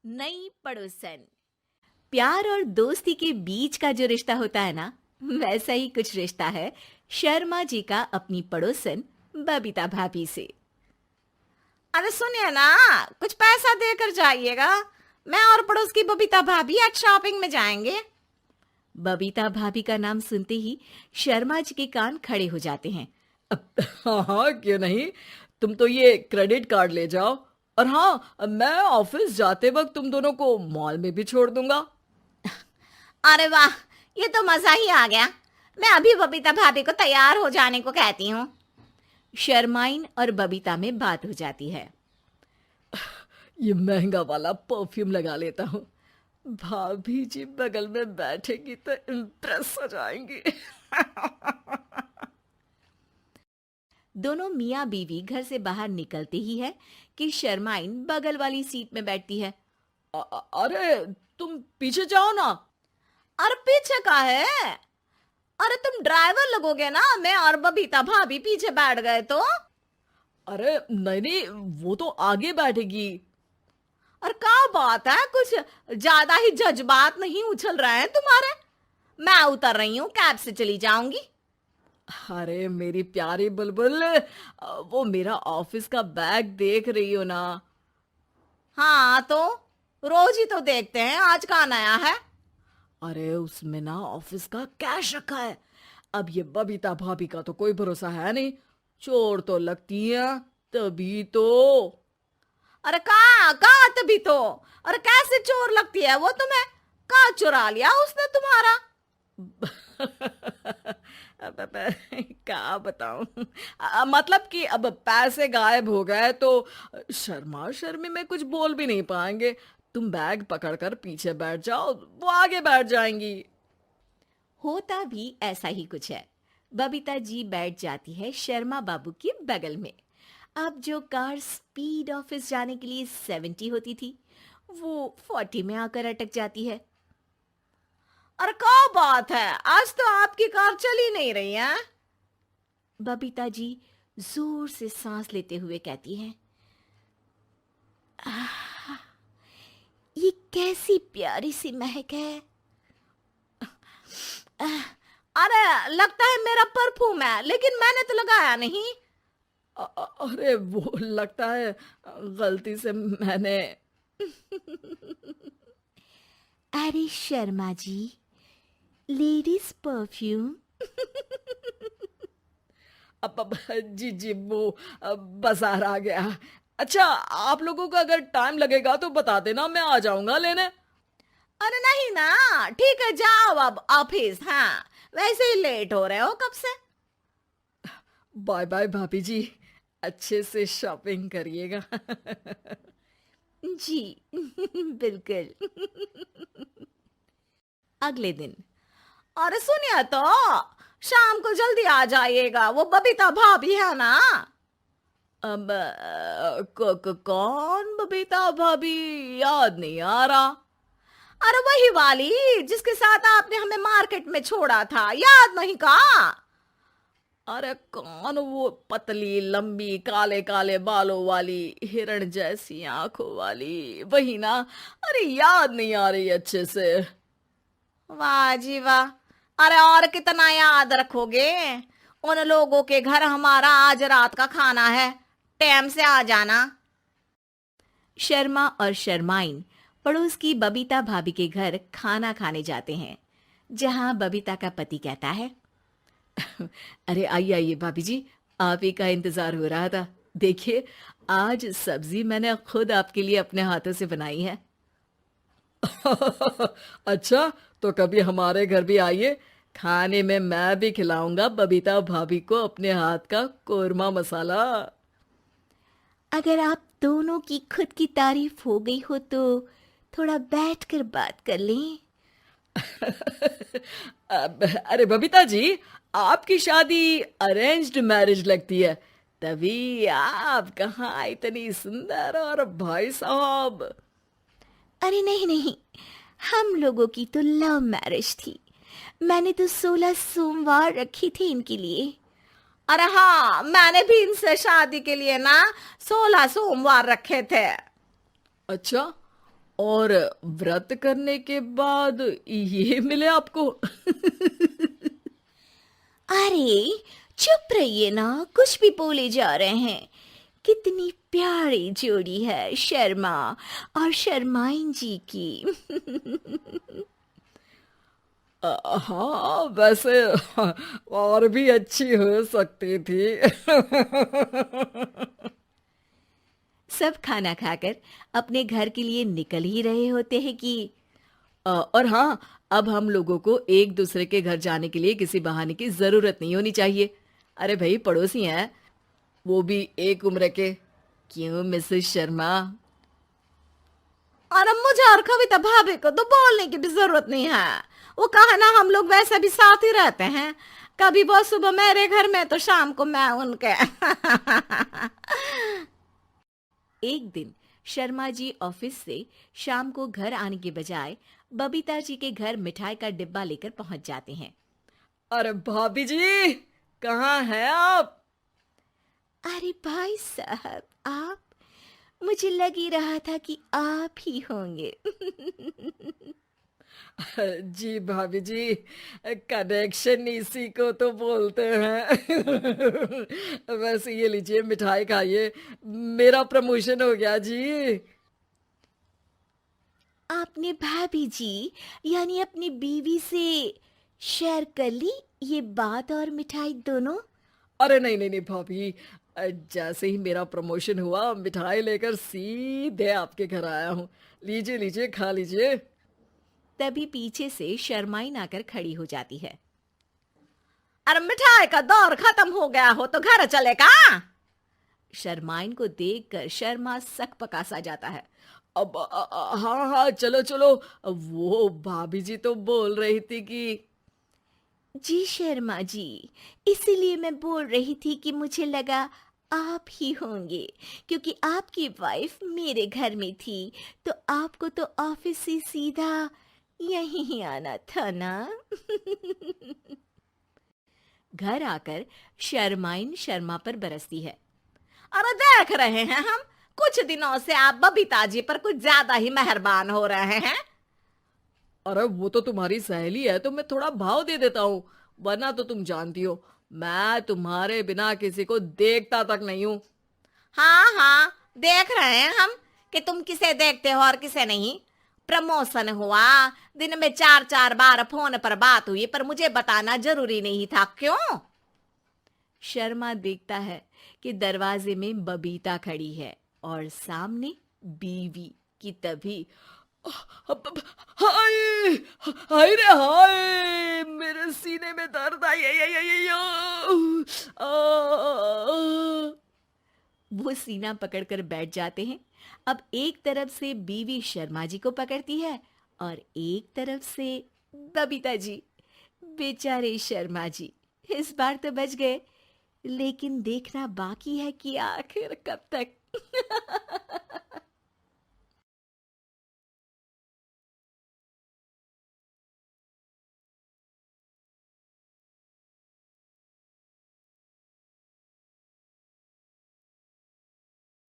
नई पड़ोसन। प्यार और दोस्ती के बीच का जो रिश्ता होता है ना, वैसा ही कुछ रिश्ता है शर्मा जी का अपनी पड़ोसन बबीता भाभी से। अरे सुनिए ना, कुछ पैसा देकर जाइएगा। मैं और पड़ोस की बबीता भाभी आज शॉपिंग में जाएंगे। बबीता भाभी का नाम सुनते ही शर्मा जी के कान खड़े हो जाते हैं। हाँ हाँ, क्यों नहीं। तुम तो ये क्रेडिट कार्ड ले जाओ। और हाँ, मैं ऑफिस जाते वक्त तुम दोनों को मॉल में भी छोड़ दूंगा। अरे वाह, ये तो मजा ही आ गया। मैं अभी बबीता भाभी को तैयार हो जाने को कहती हूँ। शर्माइन और बबीता में बात हो जाती है। ये महंगा वाला परफ्यूम लगा लेता हूँ। भाभी जी बगल में बैठेगी तो इम्प्रेस हो जाएंगी। दोनों मियाँ बीवी घर से बाहर निकलते ही है कि शर्माइन बगल वाली सीट में बैठती है। अरे तुम पीछे जाओ ना। अरे पीछे का है? अरे तुम ड्राइवर लगोगे ना, मैं और बबीता भाभी पीछे बैठ गए तो। अरे नहीं नहीं, वो तो आगे बैठेगी। और क्या बात है, कुछ ज्यादा ही जज्बात नहीं उछल रहे हैं तुम्हारे? मैं उतर रही हूँ, कैब से चली जाऊंगी। अरे मेरी प्यारी बुलबुल, वो मेरा ऑफिस का बैग देख रही हो ना। हाँ तो रोज ही तो देखते हैं, आज का नया है? अरे उसमें ना ऑफिस का कैश रखा है। अब ये बबीता भाभी का तो कोई भरोसा है नहीं। चोर तो लगती है तभी तो। अरे कहाँ कहाँ तभी तो। अरे कैसे चोर लगती है वो तुम्हें? कहाँ चुरा लिया उसने तुम्हारा? अब क्या बताऊं। मतलब कि अब पैसे गायब हो गए तो शर्मा शर्मी में कुछ बोल भी नहीं पाएंगे। तुम बैग पकड़कर पीछे बैठ जाओ, वो आगे बैठ जाएंगी। होता भी ऐसा ही कुछ है। बबीता जी बैठ जाती है शर्मा बाबू के बगल में। अब जो कार स्पीड ऑफिस जाने के लिए 70 होती थी, वो 40 में आकर अटक जाती है। अरे क्या बात है, आज तो आपकी कार चली नहीं रही है। बबीता जी जोर से सांस लेते हुए कहती हैं, ये कैसी प्यारी सी महक है। अरे लगता है मेरा परफ्यूम है, लेकिन मैंने तो लगाया नहीं। अरे वो लगता है गलती से मैंने। अरे शर्मा जी, लेडीज परफ्यूम। अब जी जी, वो बाजार आ गया। अच्छा, आप लोगों का अगर टाइम लगेगा तो बता देना, मैं आ जाऊंगा लेने। अरे नहीं ना, ठीक है जाओ अब ऑफिस। हाँ वैसे ही लेट हो रहे हो कब से। बाय बाय भाभी जी, अच्छे से शॉपिंग करिएगा। जी बिल्कुल। अगले दिन। अरे सुनिए तो, शाम को जल्दी आ जाइएगा, वो बबीता भाभी है ना। अब कौन बबीता भाभी? याद नहीं आ रहा। अरे वही वाली जिसके साथ आपने हमें मार्केट में छोड़ा था, याद नहीं का? अरे कौन वो पतली लंबी काले काले बालों वाली हिरण जैसी आंखों वाली, वही ना। अरे याद नहीं आ रही अच्छे से। वाह जी वाह। अरे और कितना याद रखोगे? उन लोगों के घर हमारा आज रात का खाना है, टाइम से आ जाना। शर्मा और शर्माइन पड़ोस की बबीता भाभी के घर खाना खाने जाते हैं, जहां बबीता का पति कहता है, अरे आइए आइए भाभी जी, आप ही का इंतजार हो रहा था। देखिए, आज सब्जी मैंने खुद आपके लिए अपने हाथों से बनाई है। अच्छा, तो कभी हमारे घर भी आइए। खाने में मैं भी खिलाऊंगा बबीता भाभी को अपने हाथ का कोरमा मसाला। अगर आप दोनों की खुद की तारीफ हो गई हो तो थोड़ा बैठकर बात कर लें। अरे बबीता जी, आपकी शादी अरेंज्ड मैरिज लगती है, तभी आप कहाँ इतनी सुंदर। और भाई साहब। अरे नहीं नहीं, हम लोगों की तो लव मैरिज थी। मैंने तो 16 सोमवार रखी थी इनके लिए। अरे हाँ, मैंने भी इनसे शादी के लिए ना 16 सोमवार रखे थे। अच्छा, और व्रत करने के बाद ये मिले आपको? अरे चुप रहिए ना, कुछ भी बोले जा रहे हैं। कितनी प्यारी जोड़ी है शर्मा और शर्माइन जी की। हाँ, वैसे और भी अच्छी हो सकती थी। सब खाना खाकर अपने घर के लिए निकल ही रहे होते हैं कि और हाँ, अब हम लोगों को एक दूसरे के घर जाने के लिए किसी बहाने की जरूरत नहीं होनी चाहिए। अरे भाई, पड़ोसी हैं, वो भी एक उम्र के। क्यों मिसेस शर्मा? और अब मुझे और कविता भाभी को तो बोलने की भी जरूरत नहीं है। वो कहा ना, हम लोग वैसे भी साथ ही रहते हैं। कभी वो सुबह मेरे घर में तो शाम को मैं उनके। एक दिन शर्मा जी ऑफिस से शाम को घर आने के बजाय बबीता जी के घर मिठाई का डिब्बा लेकर पहुंच जाते हैं। अरे भाभी जी, कहाँ हैं आप? अरे भाई साहब, आप? मुझे लग ही रहा था कि आप ही होंगे। जी भाभी जी, कनेक्शन इसी को तो बोलते हैं। वैसे ये लीजिए, मिठाई खाइए, मेरा प्रमोशन हो गया जी। आपने भाभी जी यानी अपनी बीवी से शेयर कर ली ये बात और मिठाई दोनों? अरे नहीं नहीं नहीं भाभी, जैसे ही मेरा प्रमोशन हुआ, मिठाई लेकर सीधे आपके घर आया हूँ। लीजिए लीजिए, खा लीजिए। तभी पीछे से शर्माइन आकर खड़ी हो जाती है। अरे मिठाई का दौर खत्म हो गया हो तो घर चले का? शर्माइन को देखकर शर्मा सकपका सा जाता है। अब हाँ हाँ, चलो चलो। वो भाभी जी तो बोल रही थी कि जी शर्मा जी, इसीलिए मैं बोल रही थी कि मुझे लगा आप ही होंगे, क्योंकि आपकी वाइफ मेरे घर में थी तो आपको तो ऑफिस से सीधा यहीं ही आना था ना। घर आकर शर्माइन शर्मा पर बरसती है। अरे देख रहे हैं हम, कुछ दिनों से आप बबीता जी पर कुछ ज्यादा ही मेहरबान हो रहे हैं। अरे वो तो तुम्हारी सहेली है तो मैं थोड़ा भाव दे देता हूँ, वरना तो तुम जानती हो मैं तुम्हारे बिना किसी को देखता तक नहीं हूँ। हाँ हाँ, देख रहे हैं हम कि तुम किसे देखते हो और किसे नहीं। प्रमोशन हुआ, दिन में 4-4 बार फोन पर बात हुई, पर मुझे बताना जरूरी नहीं था, क्यों? शर्मा देखता है कि दरवाजे में बबीता खड़ी है और सामने बीवी की। तभी हाय हाय रे हाय, मेरे सीने में दर्द आई आई आई आई आई, वो सीना पकड़कर बैठ जाते हैं। अब एक तरफ से बीवी शर्मा जी को पकड़ती है और एक तरफ से बबीता जी। बेचारे शर्मा जी इस बार तो बच गए, लेकिन देखना बाकी है कि आखिर कब तक।